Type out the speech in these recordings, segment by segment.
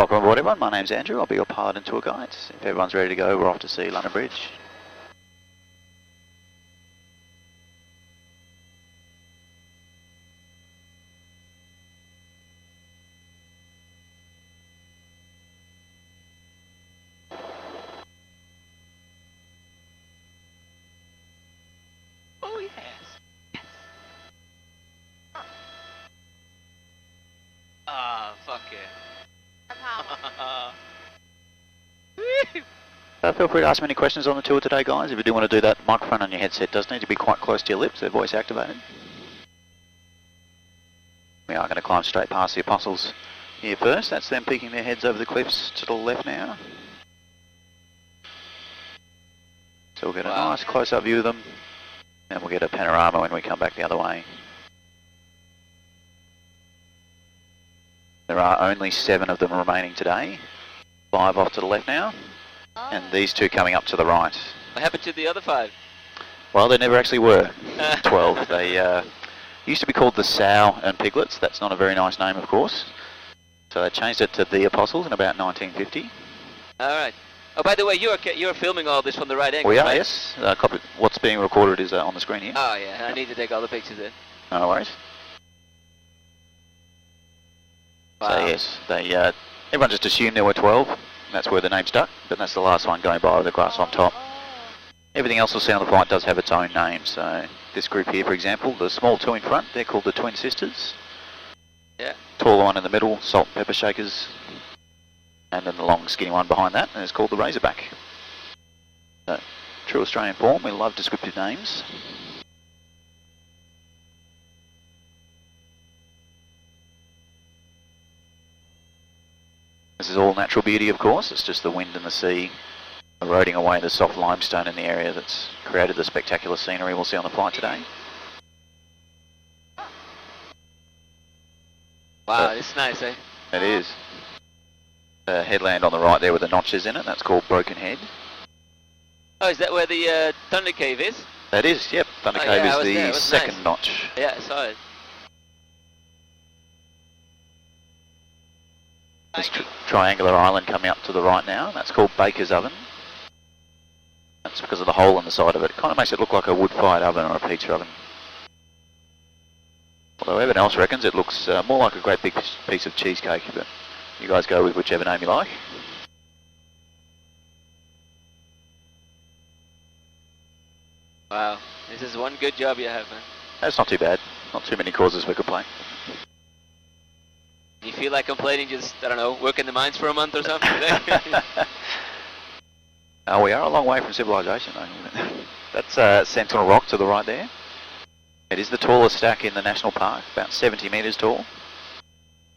Welcome aboard everyone, my name's Andrew, I'll be your pilot and tour guide. If everyone's ready to go, we're off to see London Bridge. Oh yes. Yes. Ah, fuck yeah. Feel free to ask me any questions on the tour today, guys. If you do want to do that, microphone on your headset does need to be quite close to your lips, they're voice activated. We are going to climb straight past the Apostles here first. That's them peeking their heads over the cliffs to the left now. So we'll get a nice close-up view of them, and we'll get a panorama when we come back the other way. There are only 7 of them remaining today. 5 off to the left now, and these 2 coming up to the right. What happened to the other 5? Well, they never actually were 12. They used to be called the Sow and Piglets. That's not a very nice name, of course. So they changed it to the Apostles in about 1950. All right. Oh, by the way, you're filming all this from the right angle, We are, right? yes. What's being recorded is on the screen here. Oh, yeah. I need to take all the pictures then. No worries. Wow. So yes, they everyone just assumed there were 12, and that's where the name stuck, but that's the last one going by with the grass on top. Everything else you'll see on the flight does have its own name, so this group here, for example, the small 2 in front, they're called the Twin Sisters. Yeah. Taller one in the middle, Salt and Pepper Shakers, and then the long skinny one behind that, and it's called the Razorback. So, true Australian form, we love descriptive names. This is all natural beauty, of course. It's just the wind and the sea eroding away the soft limestone in the area that's created the spectacular scenery we'll see on the flight today. Wow, it's nice, eh? It is. The headland on the right there with the notches in it, that's called Broken Head. Oh, is that where the Thunder Cave is? That is, yep. Thunder Oh, Cave yeah, is the there. It was second nice. notch. Yeah, I saw it. There's Triangular Island coming up to the right now. That's called Baker's Oven. That's because of the hole in the side of it. It kind of makes it look like a wood-fired oven or a pizza oven. Although everyone else reckons it looks more like a great big piece of cheesecake, but you guys go with whichever name you like. Wow, this is one good job you have, man. That's not too bad. Not too many causes we could play. You feel like complaining, just, I don't know, work in the mines for a month or something? We are a long way from civilization, though. That's Sentinel Rock to the right there. It is the tallest stack in the national park, about 70 metres tall,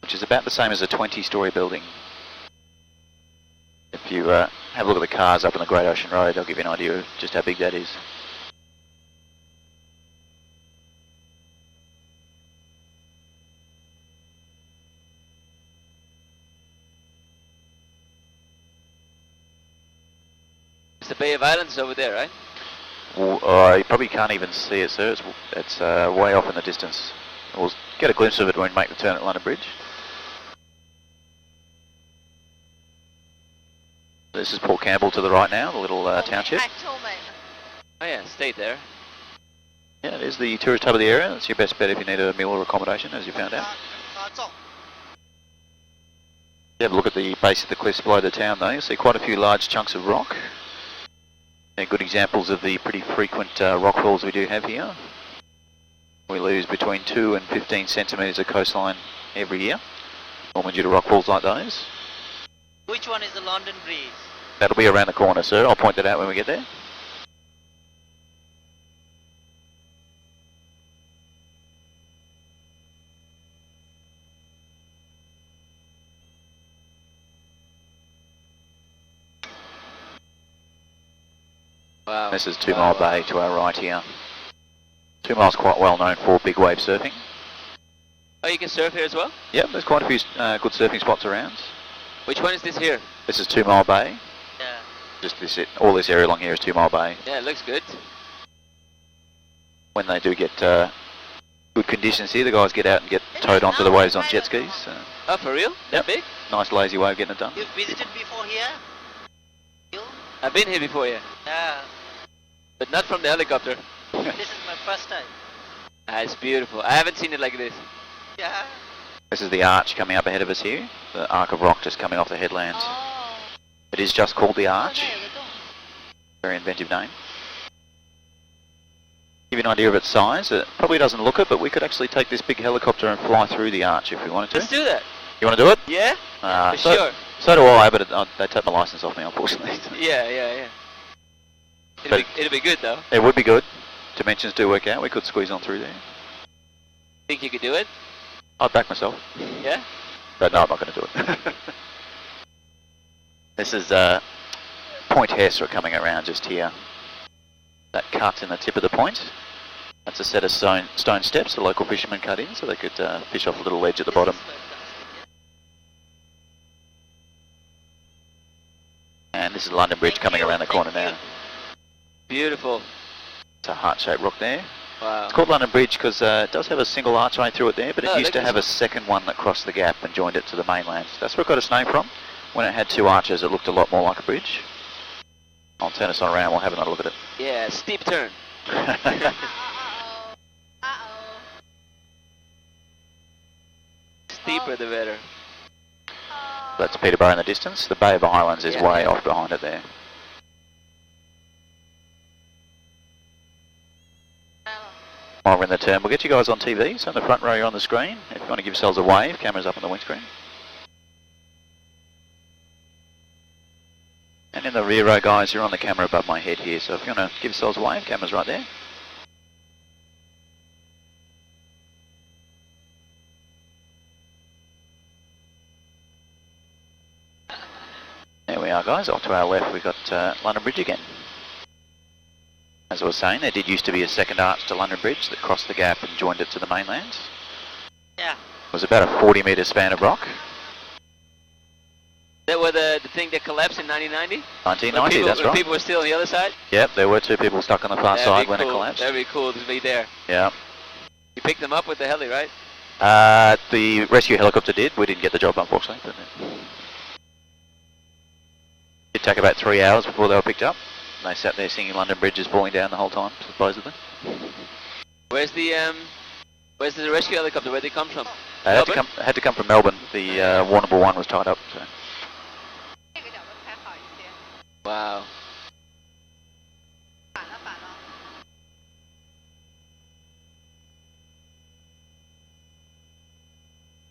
which is about the same as a 20-storey building. If you have a look at the cars up on the Great Ocean Road, they'll give you an idea of just how big that is. It's the Bay of Islands over there, right? Well, you probably can't even see it, sir. It's way off in the distance. We'll get a glimpse of it when we make the turn at London Bridge. This is Port Campbell to the right now, the little township. Oh yeah, stayed there. Yeah, it is the tourist hub of the area. That's your best bet if you need a meal or accommodation, as you found out. You have a look at the base of the cliffs below the town though, you'll see quite a few large chunks of rock. They're good examples of the pretty frequent rock falls we do have here. We lose between 2 and 15 centimetres of coastline every year, normally due to rock falls like those. Which one is the London Bridge? That'll be around the corner, sir. I'll point that out when we get there. Wow. This is 2 Mile Bay to our right here. 2 Mile's quite well known for big wave surfing. Oh, you can surf here as well? Yep, there's quite a few good surfing spots around. Which one is this here? This is 2 Mile Bay. Yeah. Just all this area along here is 2 Mile Bay. Yeah, it looks good. When they do get good conditions here, the guys get out and get towed onto the waves on jet skis. Oh, for real? Yep. That big? Nice lazy way of getting it done. You visited before here? You? I've been here before, yeah. Yeah. But not from the helicopter. This is my first time. Ah, it's beautiful. I haven't seen it like this. Yeah. This is the arch coming up ahead of us here. The arc of rock just coming off the headlands. Oh. It is just called the 哦 arch. 那有个洞。 Very inventive name. Give you an idea of its size. It probably doesn't look it, but we could actually take this big helicopter and fly through the arch if we wanted Let's to. do that. You want to do it? Yeah? For sure. So do I, but they take my license off me, unfortunately. Yeah. But- It'll be good though. It would be good. Dimensions do work out. We could squeeze on through there. Think you could do it? I'd back myself. Yeah? But no, I'm not going to do it. This is Point Hesra coming around just here. That cut in the tip of the point. That's a set of stone steps the local fishermen cut in so they could fish off a little ledge at the bottom. And this is London Bridge coming around the corner now. Beautiful. It's a heart-shaped rock there. Wow. It's called London Bridge because it does have a single archway through it there, but it Oh, used look to at have a this. second one that crossed the gap and joined it to the mainland. That's where it got its name from. When it had two arches, it looked a lot more like a bridge. I'll turn us on around, we'll have another look at it. Yeah, steep turn. Steeper the better. That's Peterborough in the distance. The Bay of Islands is Yeah. way off behind it there. While we're in the turn, we'll get you guys on TV, so in the front row you're on the screen. If you want to give yourselves a wave, camera's up on the windscreen. And in the rear row, guys, you're on the camera above my head here, so if you want to give yourselves a wave, camera's right there. There we are, guys. Off to our left, we've got London Bridge again. As I was saying, there did used to be a second arch to London Bridge that crossed the gap and joined it to the mainland. Yeah. It was about a 40-metre span of rock. That was the thing that collapsed in 1990? 1990, that's when right. people were still on the other side? Yep, there were two people stuck on the far That'd side be when cool. it collapsed. That'd be cool to be there. Yeah. You picked them up with the heli, right? The rescue helicopter did. We didn't get the job, unfortunately. But it did take about 3 hours before they were picked up. They sat there singing London Bridge is falling down the whole time, supposedly. Where's the rescue helicopter? Where'd they come from? They had to come from Melbourne. The Warrnambool one was tied up. So. Wow.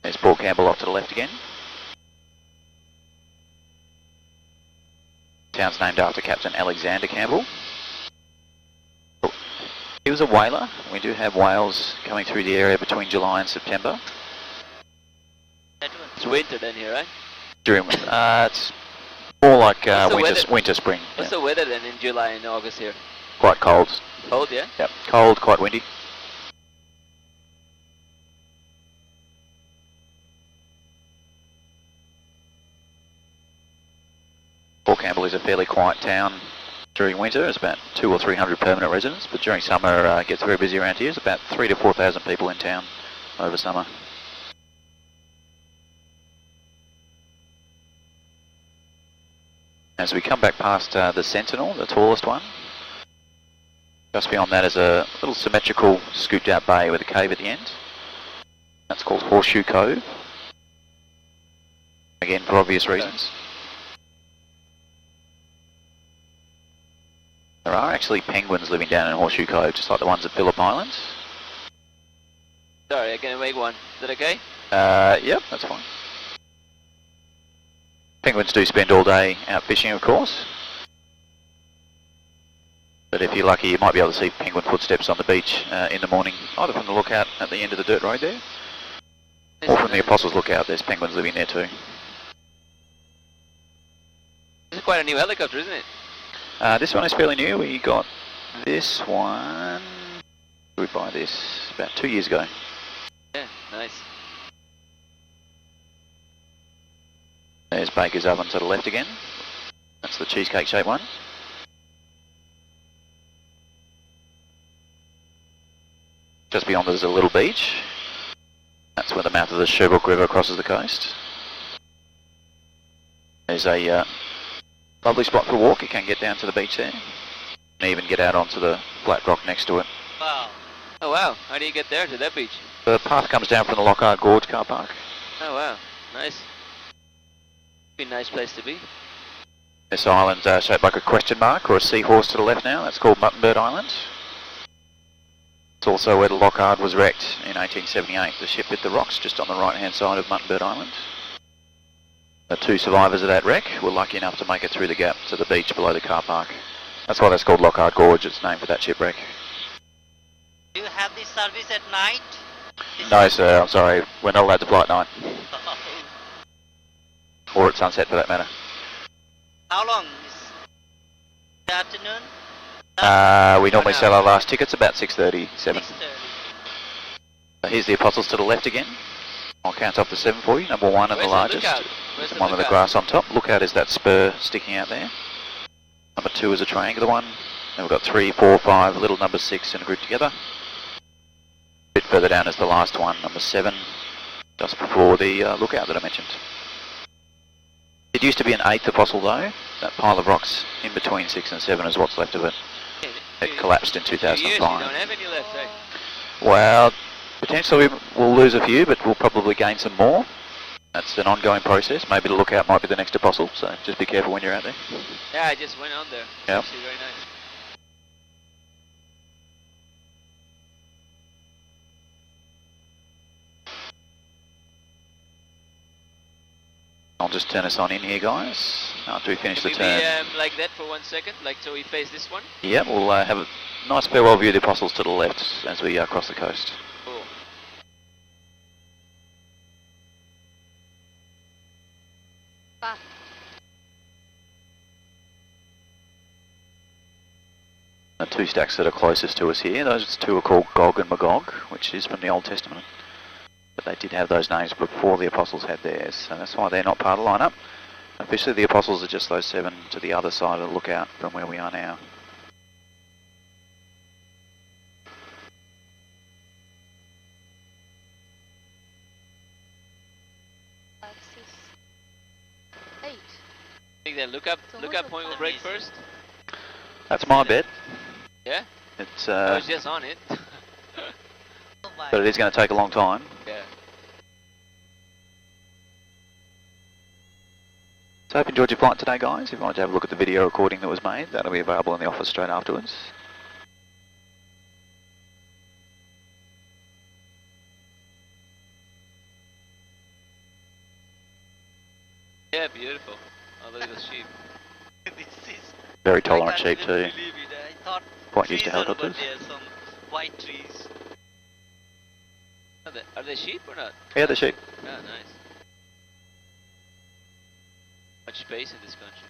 There's Paul Campbell off to the left again. Town's named after Captain Alexander Campbell. He was a whaler. We do have whales coming through the area between July and September. It's winter then here, right? During it's more like What's the weather? winter, spring. What's Yeah. the weather then in July and August here? Quite cold. Cold, yeah? Yep, cold, quite windy. Port Campbell is a fairly quiet town during winter. It's about 200 or 300 permanent residents, but during summer it gets very busy around here. It's about 3,000 to 4,000 people in town over summer. As we come back past the Sentinel, the tallest one, just beyond that is a little symmetrical scooped out bay with a cave at the end. That's called Horseshoe Cove. Again, for obvious reasons. There are actually penguins living down in Horseshoe Cove, just like the ones at Phillip Island. Sorry, I can make one. Is that okay? Yep, that's fine. Penguins do spend all day out fishing, of course. But if you're lucky, you might be able to see penguin footsteps on the beach in the morning, either from the lookout at the end of the dirt road there, or from the Apostles Lookout. There's penguins living there too. This is quite a new helicopter, isn't it? This one is fairly new. We got this one. We buy this about 2 years ago. Yeah, nice. There's Baker's Oven to the left again. That's the cheesecake shaped one. Just beyond there's a little beach. That's where the mouth of the Sherbrooke River crosses the coast. There's a lovely spot for a walk. You can get down to the beach there. And even get out onto the flat rock next to it. Wow. Oh wow, how do you get there to that beach? The path comes down from the Lockhart Gorge car park. Oh wow, nice. Be a nice place to be. This island shaped like a question mark or a seahorse to the left now. That's called Muttonbird Island. It's also where the Lockhart was wrecked in 1878. The ship hit the rocks just on the right hand side of Muttonbird Island. The two survivors of that wreck were lucky enough to make it through the gap to the beach below the car park. That's why that's called Lockhart Gorge. It's named for that shipwreck. Do you have this service at night? No sir, I'm sorry. We're not allowed to fly at night. Or at sunset for that matter. How long is the afternoon? We normally sell our last tickets about 6:30, 7. 6:30. Here's the Apostles to the left again. I'll count off to 7 for you. Number 1 and Where's the largest. lookout? Where's The the one with the lookout? grass on top. Lookout is that spur sticking out there. Number 2 is a triangular one. Then we've got 3, 4, 5, little number 6 in a group together. A bit further down is the last one, number 7, just before the lookout that I mentioned. It used to be an 8th apostle though. That pile of rocks in between 6 and 7 is what's left of it. It collapsed in 2 years, you don't 2005. have any left, eh? Well, potentially we'll lose a few, but we'll probably gain some more. That's an ongoing process. Maybe the lookout might be the next apostle, so just be careful when you're out there. Yeah, I just went on there. Yep. Actually very nice. I'll just turn us on in here, guys, after we finish Can the we turn. be like that for 1 second? Like so we face this one? Yeah, we'll have a nice farewell view of the Apostles to the left as we cross the coast. Cool. The 2 stacks that are closest to us here, those 2 are called Gog and Magog, which is from the Old Testament. But they did have those names before the Apostles had theirs, so that's why they're not part of the lineup. Officially the Apostles are just those 7 to the other side of the lookout from where we are now. Think that lookup point will break first? That's my bet. Yeah? It's, I was just on it. Oh my. but it is going to take a long time. Yeah. So I hope you enjoyed your flight today, guys. If you wanted to have a look at the video recording that was made, that'll be available in the office straight afterwards. Yeah, beautiful. Oh, look at the sheep. This is. Very tolerant I sheep can't too. even believe it. I thought Quite used to trees are, but helicopters. there's some white trees. Are they sheep or not? Yeah, the sheep. Oh, nice. Much space in this country.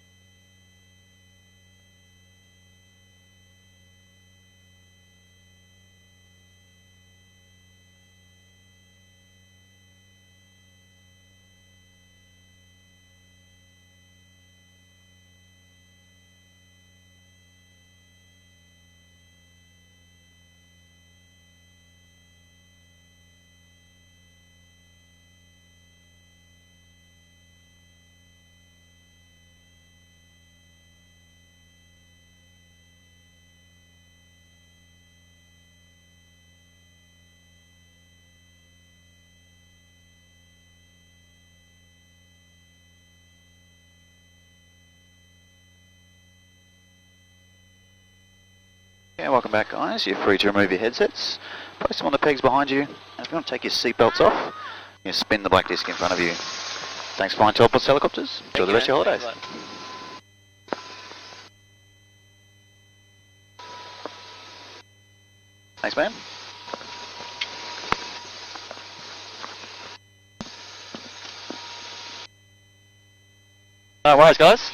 Yeah, welcome back, guys. You're free to remove your headsets. Place them on the pegs behind you. And if you want to take your seatbelts off, you spin the black disc in front of you. Thanks, Flying Teleports Helicopters. Enjoy the rest of your holidays. Thanks, man. No worries, guys.